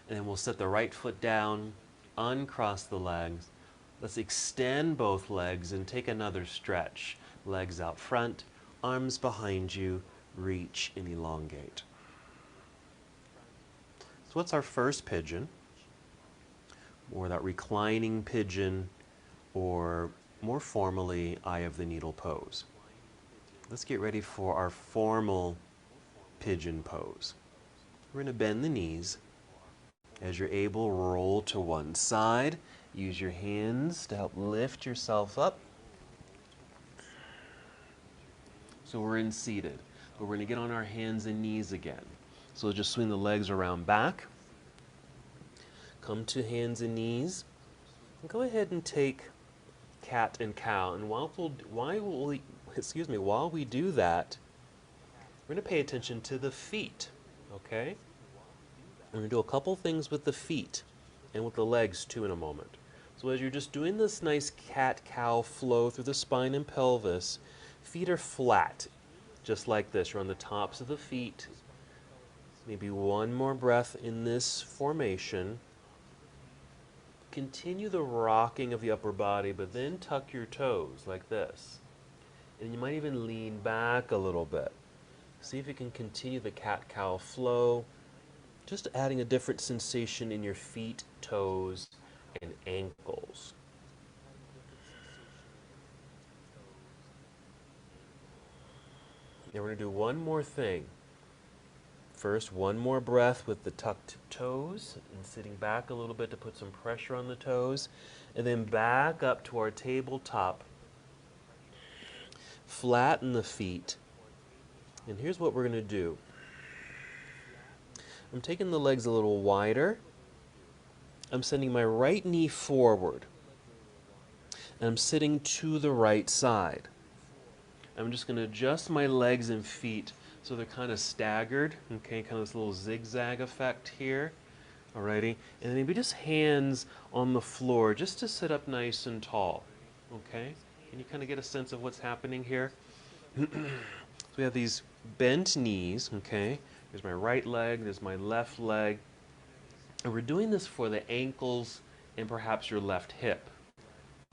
[SPEAKER 2] And then we'll set the right foot down, uncross the legs, Let's extend both legs and take another stretch. Legs out front, arms behind you, reach and elongate. So what's our first pigeon? Or that reclining pigeon, or more formally, eye of the needle pose. Let's get ready for our formal pigeon pose. We're going to bend the knees. As you're able, roll to one side. Use your hands to help lift yourself up. So we're in seated, but we're going to get on our hands and knees again. So just swing the legs around back. Come to hands and knees. And go ahead and take cat and cow. And while we do that, we're going to pay attention to the feet, okay? We're going to do a couple things with the feet and with the legs too in a moment. So as you're just doing this nice cat-cow flow through the spine and pelvis, feet are flat, just like this. You're on the tops of the feet. Maybe one more breath in this formation. Continue the rocking of the upper body, but then tuck your toes like this. And you might even lean back a little bit. See if you can continue the cat-cow flow, just adding a different sensation in your feet, toes, and ankles. Now we're going to do one more thing. First, one more breath with the tucked toes and sitting back a little bit to put some pressure on the toes. And then back up to our tabletop. Flatten the feet. And here's what we're going to do. I'm taking the legs a little wider. I'm sending my right knee forward. And I'm sitting to the right side. I'm just going to adjust my legs and feet so they're kind of staggered, okay, kind of this little zigzag effect here, alrighty, and then maybe just hands on the floor just to sit up nice and tall, okay? Can you kind of get a sense of what's happening here? So we have these bent knees, okay? There's my right leg, there's my left leg, and we're doing this for the ankles and perhaps your left hip,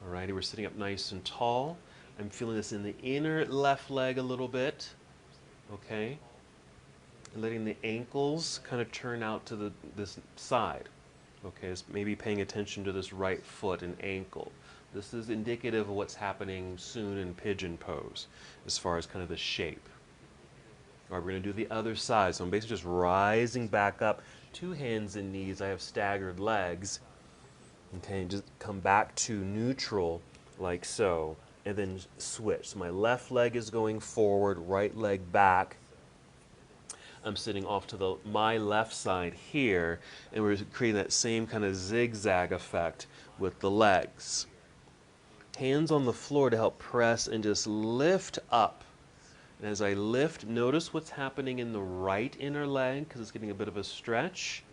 [SPEAKER 2] alrighty? We're sitting up nice and tall. I'm feeling this in the inner left leg a little bit. Okay, and letting the ankles kind of turn out to this side. Okay, so maybe paying attention to this right foot and ankle. This is indicative of what's happening soon in pigeon pose, as far as kind of the shape. All right, we're going to do the other side. So I'm basically just rising back up, two hands and knees. I have staggered legs. Okay, and just come back to neutral, like so. And then switch. So my left leg is going forward, right leg back. I'm sitting off to my left side here, and we're creating that same kind of zigzag effect with the legs. Hands on the floor to help press and just lift up. And as I lift, notice what's happening in the right inner leg because it's getting a bit of a stretch.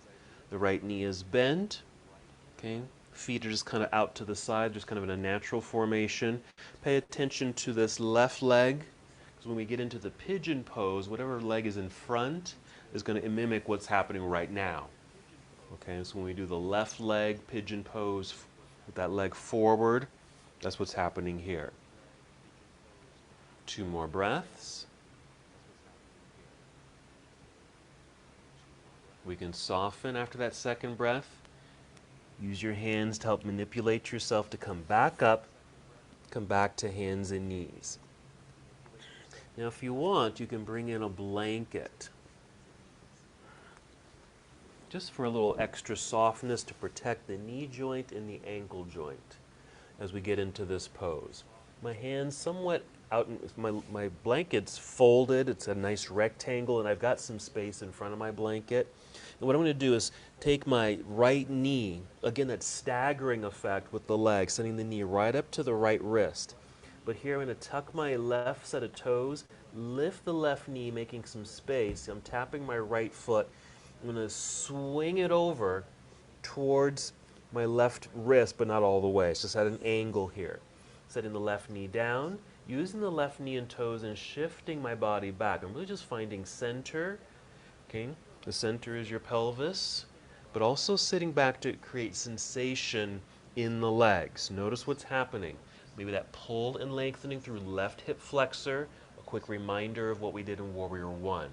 [SPEAKER 2] The right knee is bent. Okay. Feet are just kind of out to the side, just kind of in a natural formation. Pay attention to this left leg, because when we get into the pigeon pose, whatever leg is in front is going to mimic what's happening right now. Okay, so when we do the left leg pigeon pose with that leg forward, that's what's happening here. Two more breaths. We can soften after that second breath. Use your hands to help manipulate yourself to come back up, come back to hands and knees. Now if you want, you can bring in a blanket, just for a little extra softness to protect the knee joint and the ankle joint as we get into this pose. My hands somewhat out, my blanket's folded, it's a nice rectangle, and I've got some space in front of my blanket. And what I'm going to do is take my right knee, again that staggering effect with the leg, sending the knee right up to the right wrist. But here I'm going to tuck my left set of toes, lift the left knee, making some space. I'm tapping my right foot. I'm going to swing it over towards my left wrist, but not all the way. It's just at an angle here. Setting the left knee down, using the left knee and toes and shifting my body back. I'm really just finding center, okay? The center is your pelvis, but also sitting back to create sensation in the legs. Notice what's happening. Maybe that pull and lengthening through left hip flexor. A quick reminder of what we did in Warrior One.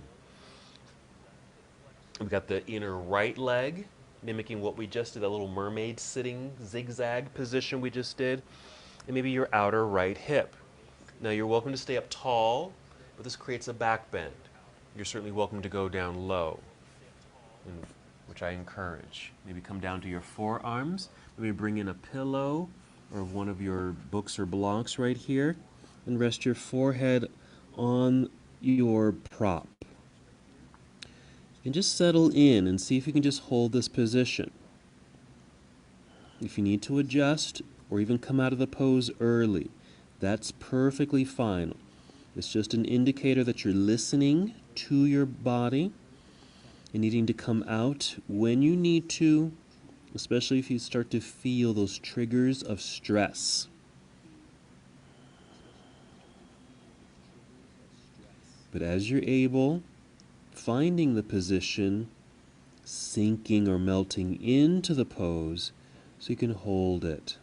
[SPEAKER 2] We've got the inner right leg, mimicking what we just did, that little mermaid sitting zigzag position we just did. And maybe your outer right hip. Now you're welcome to stay up tall, but this creates a back bend. You're certainly welcome to go down low, which I encourage. Maybe come down to your forearms. Maybe bring in a pillow or one of your books or blocks right here and rest your forehead on your prop. And just settle in and see if you can just hold this position. If you need to adjust or even come out of the pose early, that's perfectly fine. It's just an indicator that you're listening to your body and needing to come out when you need to, especially if you start to feel those triggers of stress. But as you're able, finding the position, sinking or melting into the pose so you can hold it.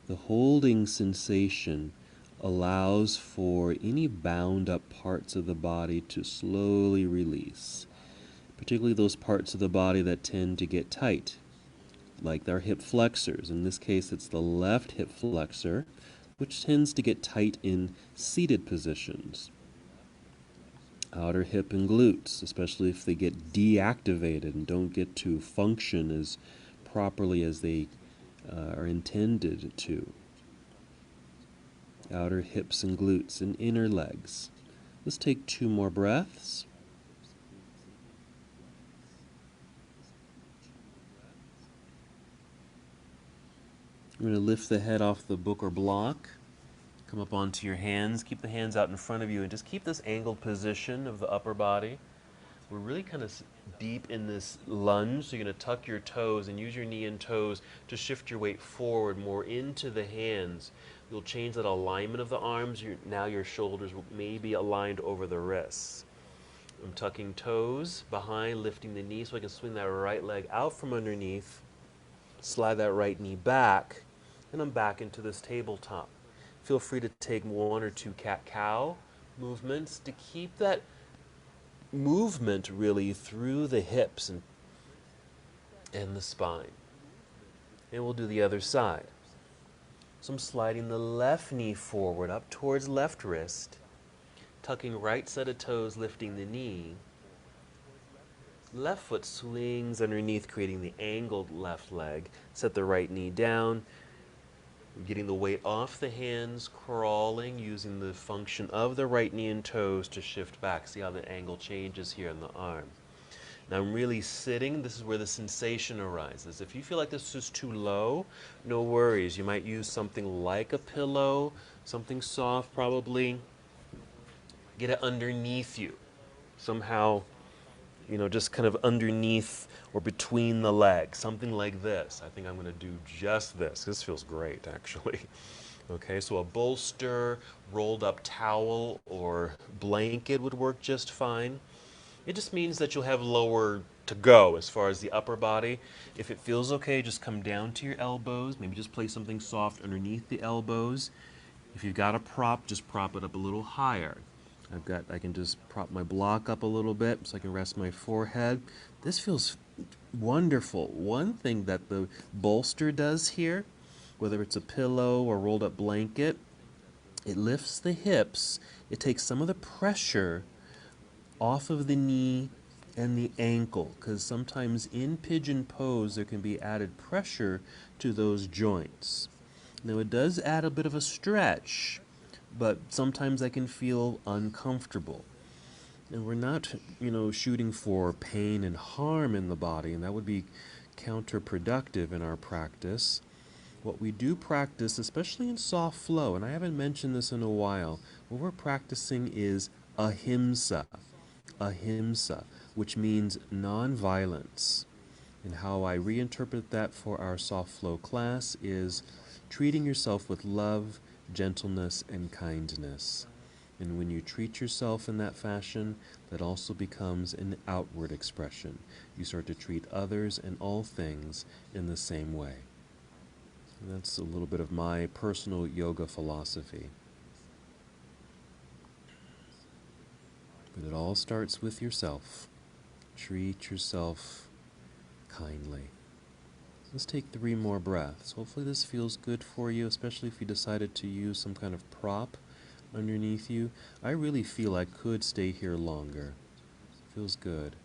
[SPEAKER 2] The holding sensation allows for any bound up parts of the body to slowly release, particularly those parts of the body that tend to get tight, like our hip flexors. In this case, it's the left hip flexor, which tends to get tight in seated positions. Outer hip and glutes, especially if they get deactivated and don't get to function as properly as they are intended to. Outer hips and glutes and inner legs. Let's take 2 more breaths. We're going to lift the head off the book or block. Come up onto your hands. Keep the hands out in front of you and just keep this angled position of the upper body. We're really kind of deep in this lunge, so you're going to tuck your toes and use your knee and toes to shift your weight forward more into the hands. You'll change that alignment of the arms. Now your shoulders may be aligned over the wrists. I'm tucking toes behind, lifting the knee so I can swing that right leg out from underneath, slide that right knee back, and I'm back into this tabletop. Feel free to take 1 or 2 cat-cow movements to keep that movement really through the hips and the spine. And we'll do the other side. So I'm sliding the left knee forward up towards left wrist, tucking right set of toes, lifting the knee. Left foot swings underneath, creating the angled left leg. Set the right knee down, getting the weight off the hands, crawling, using the function of the right knee and toes to shift back. See how the angle changes here in the arm. Now I'm really sitting. This is where the sensation arises. If you feel like this is too low, no worries. You might use something like a pillow, something soft probably. Get it underneath you. Somehow, just kind of underneath or between the legs, something like this. I think I'm going to do just this. This feels great, actually. Okay, so a bolster, rolled up towel, or blanket would work just fine. It just means that you'll have lower to go as far as the upper body. If it feels okay, just come down to your elbows. Maybe just place something soft underneath the elbows. If you've got a prop, just prop it up a little higher. I can just prop my block up a little bit so I can rest my forehead. This feels wonderful. One thing that the bolster does here, whether it's a pillow or rolled up blanket, it lifts the hips. It takes some of the pressure off of the knee and the ankle, because sometimes in pigeon pose there can be added pressure to those joints. Now it does add a bit of a stretch, but sometimes I can feel uncomfortable. And we're not, shooting for pain and harm in the body, and that would be counterproductive in our practice. What we do practice, especially in soft flow, and I haven't mentioned this in a while, what we're practicing is ahimsa, which means non-violence. And how I reinterpret that for our soft flow class is treating yourself with love, gentleness, and kindness. And when you treat yourself in that fashion, that also becomes an outward expression. You start to treat others and all things in the same way. And that's a little bit of my personal yoga philosophy. But it all starts with yourself. Treat yourself kindly. Let's take 3 more breaths. Hopefully this feels good for you, especially if you decided to use some kind of prop underneath you. I really feel I could stay here longer. Feels good.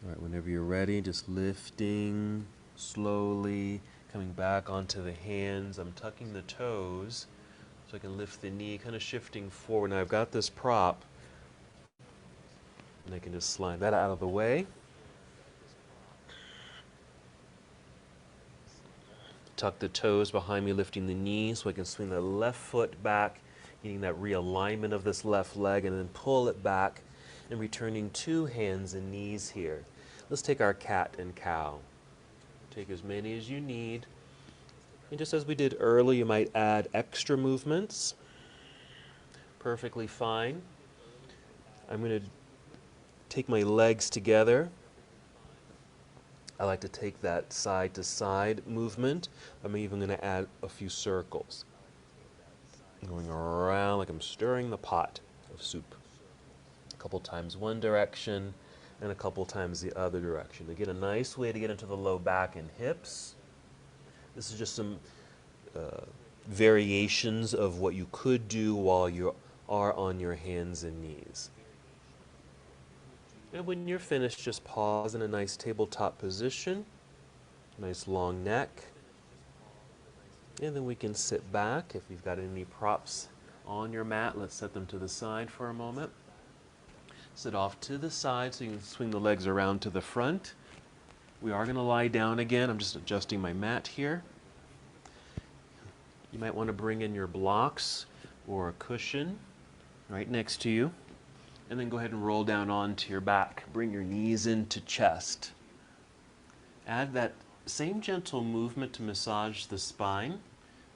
[SPEAKER 2] All right, whenever you're ready, just lifting slowly, coming back onto the hands. I'm tucking the toes so I can lift the knee, kind of shifting forward. Now I've got this prop, and I can just slide that out of the way. Tuck the toes behind me, lifting the knee so I can swing the left foot back, getting that realignment of this left leg, and then pull it back and returning 2 hands and knees here. Let's take our cat and cow. Take as many as you need. And just as we did earlier, you might add extra movements. Perfectly fine. I'm going to take my legs together. I like to take that side to side movement. I'm even going to add a few circles. Going around like I'm stirring the pot of soup. A couple times one direction and a couple times the other direction. To get a nice way to get into the low back and hips. This is just some variations of what you could do while you are on your hands and knees. And when you're finished, just pause in a nice tabletop position. Nice long neck. And then we can sit back. If you've got any props on your mat, let's set them to the side for a moment. Sit off to the side so you can swing the legs around to the front. We are going to lie down again. I'm just adjusting my mat here. You might want to bring in your blocks or a cushion right next to you. And then go ahead and roll down onto your back. Bring your knees into chest. Add that same gentle movement to massage the spine,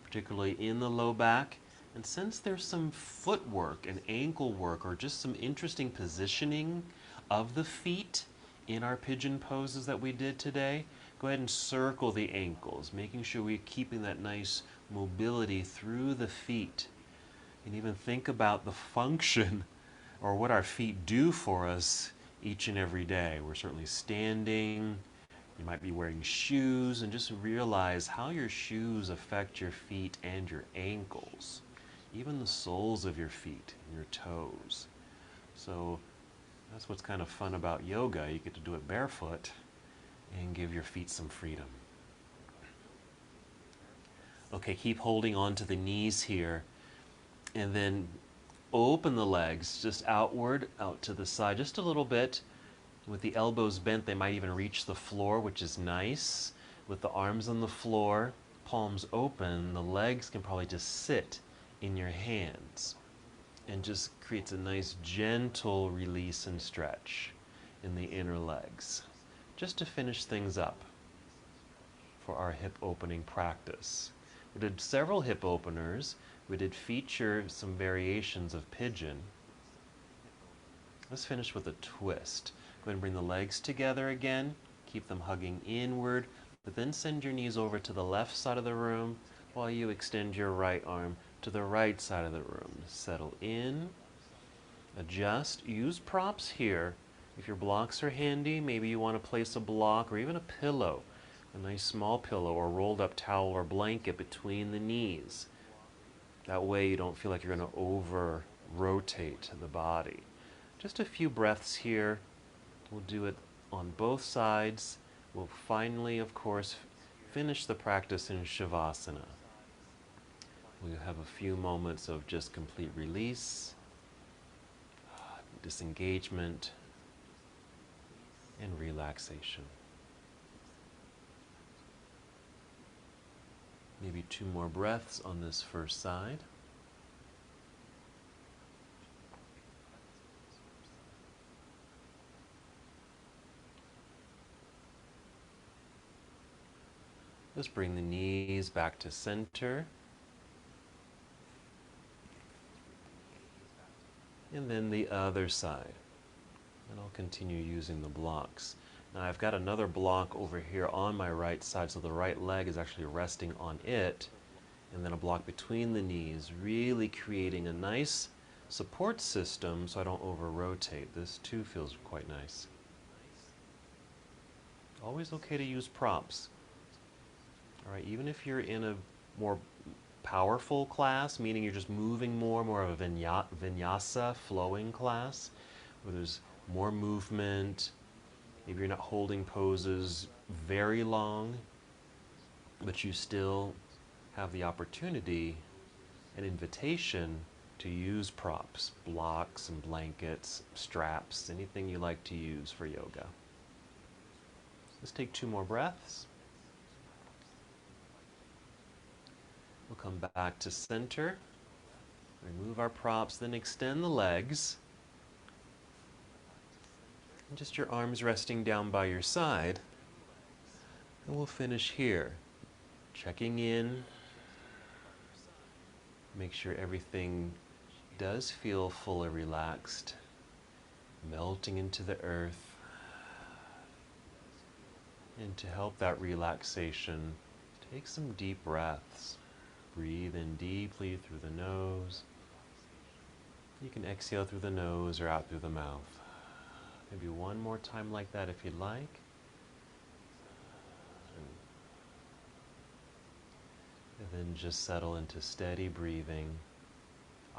[SPEAKER 2] particularly in the low back. And since there's some footwork and ankle work or just some interesting positioning of the feet in our pigeon poses that we did today, go ahead and circle the ankles, making sure we're keeping that nice mobility through the feet. And even think about the function or what our feet do for us each and every day. We're certainly standing. You might be wearing shoes, and just realize how your shoes affect your feet and your ankles, even the soles of your feet and your toes. So that's what's kind of fun about yoga. You get to do it barefoot and give your feet some freedom. Okay, keep holding on to the knees here, and then open the legs just outward, out to the side, just a little bit. With the elbows bent, they might even reach the floor, which is nice. With the arms on the floor, palms open, the legs can probably just sit in your hands. And just creates a nice gentle release and stretch in the inner legs. Just to finish things up for our hip opening practice. We did several hip openers. We did feature some variations of pigeon. Let's finish with a twist. Go ahead and bring the legs together again. Keep them hugging inward, but then send your knees over to the left side of the room while you extend your right arm to the right side of the room. Settle in, adjust, use props here. If your blocks are handy, maybe you want to place a block or even a pillow, a nice small pillow or rolled up towel or blanket between the knees. That way you don't feel like you're going to over rotate the body. Just a few breaths here. We'll do it on both sides. We'll finally, of course, finish the practice in Shavasana. We'll have a few moments of just complete release, disengagement, and relaxation. Maybe 2 more breaths on this first side. Let's bring the knees back to center. And then the other side. And I'll continue using the blocks. Now I've got another block over here on my right side, so the right leg is actually resting on it. And then a block between the knees, really creating a nice support system so I don't over-rotate. This too feels quite nice. Always okay to use props. All right, even if you're in a more powerful class, meaning you're just moving more of a vinyasa flowing class, where there's more movement, maybe you're not holding poses very long, but you still have the opportunity and invitation to use props, blocks and blankets, straps, anything you like to use for yoga. Let's take 2 more breaths. We'll come back to center, remove our props, then extend the legs. And just your arms resting down by your side. And we'll finish here. Checking in. Make sure everything does feel fully relaxed. Melting into the earth. And to help that relaxation, take some deep breaths. Breathe in deeply through the nose. You can exhale through the nose or out through the mouth. Maybe one more time like that if you'd like. And then just settle into steady breathing.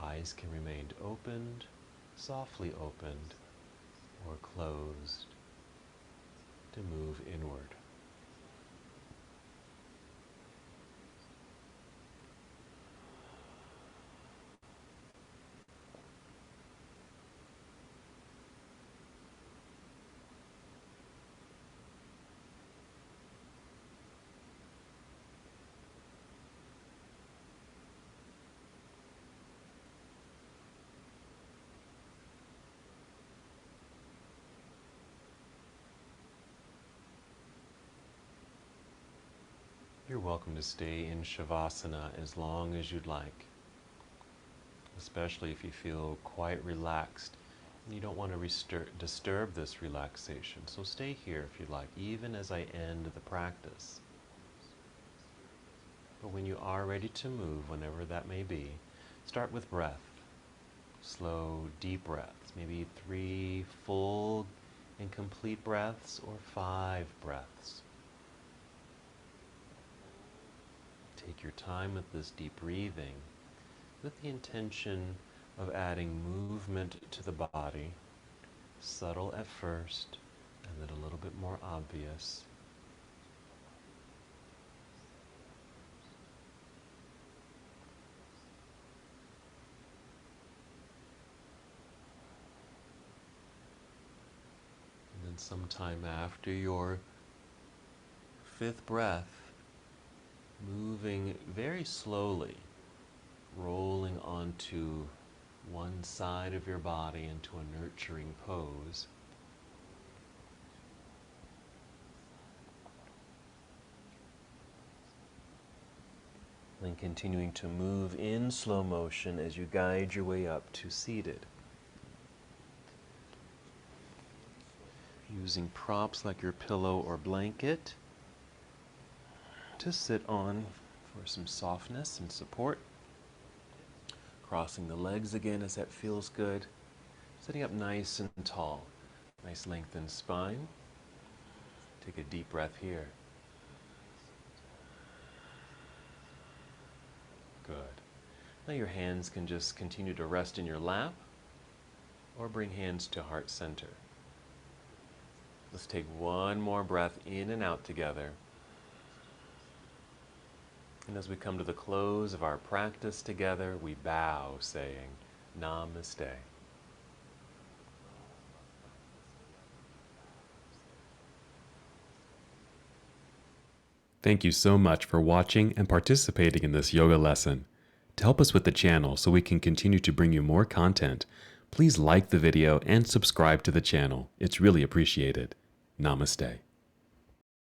[SPEAKER 2] Eyes can remain opened, softly opened, or closed to move inward. You're welcome to stay in Shavasana as long as you'd like, especially if you feel quite relaxed and you don't want to disturb this relaxation. So stay here if you'd like, even as I end the practice. But when you are ready to move, whenever that may be, start with breath. Slow, deep breaths, maybe 3 full and complete breaths or 5 breaths. Take your time with this deep breathing with the intention of adding movement to the body, subtle at first and then a little bit more obvious. And then sometime after your 5th breath, moving very slowly, rolling onto one side of your body into a nurturing pose. Then continuing to move in slow motion as you guide your way up to seated. Using props like your pillow or blanket to sit on for some softness and support. Crossing the legs again as that feels good. Sitting up nice and tall. Nice lengthened spine. Take a deep breath here. Good. Now your hands can just continue to rest in your lap or bring hands to heart center. Let's take one more breath in and out together. And as we come to the close of our practice together, we bow, saying, Namaste.
[SPEAKER 1] Thank you so much for watching and participating in this yoga lesson. To help us with the channel so we can continue to bring you more content, please like the video and subscribe to the channel. It's really appreciated. Namaste.